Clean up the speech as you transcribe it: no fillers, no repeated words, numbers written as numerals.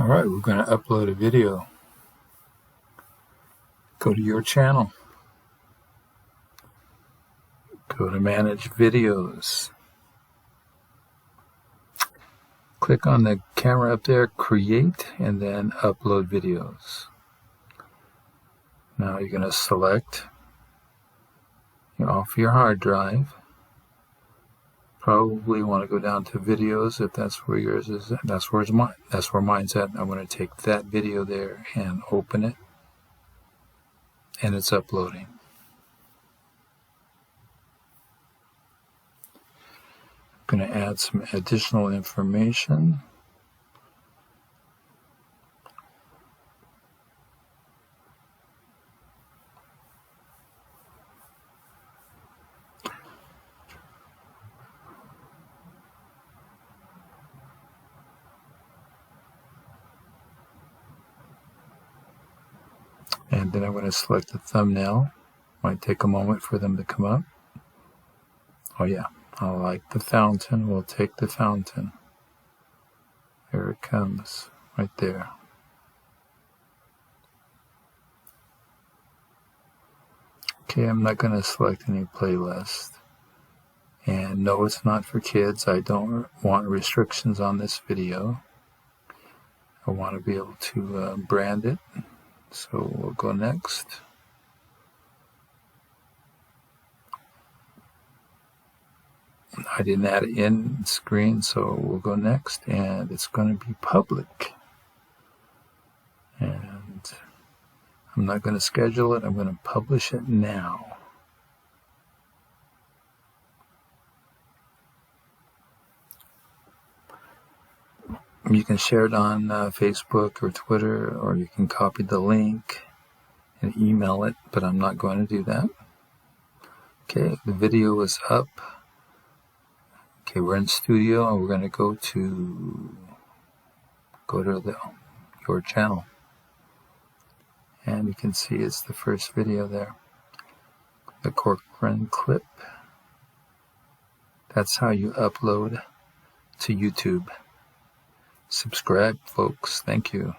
All right, we're going to upload a video. Go to your channel. Go to Manage Videos. Click on the camera up there, Create, and then Upload Videos. Now you're going to select off your hard drive. Probably want to go down to Videos if that's where yours is. That's where mine's at. I'm going to take that video there and open it, and it's uploading. I'm going to add some additional information. And then I'm going to select the thumbnail. Might take a moment for them to come up. Oh yeah, I like the fountain. We'll take the fountain. There it comes, right there. Okay, I'm not going to select any playlist. And no, it's not for kids. I don't want restrictions on this video. I want to be able to brand it. So we'll go next. I didn't add it in screen, so we'll go next, and it's going to be public. And I'm not going to schedule it. I'm going to publish it now. You can share it on Facebook or Twitter, or you can copy the link and email it, but I'm not going to do that. Okay, the video is up. Okay, we're in studio, and we're going to go to your channel. And you can see it's the first video there. The Corcoran clip. That's how you upload to YouTube. Subscribe, folks. Thank you.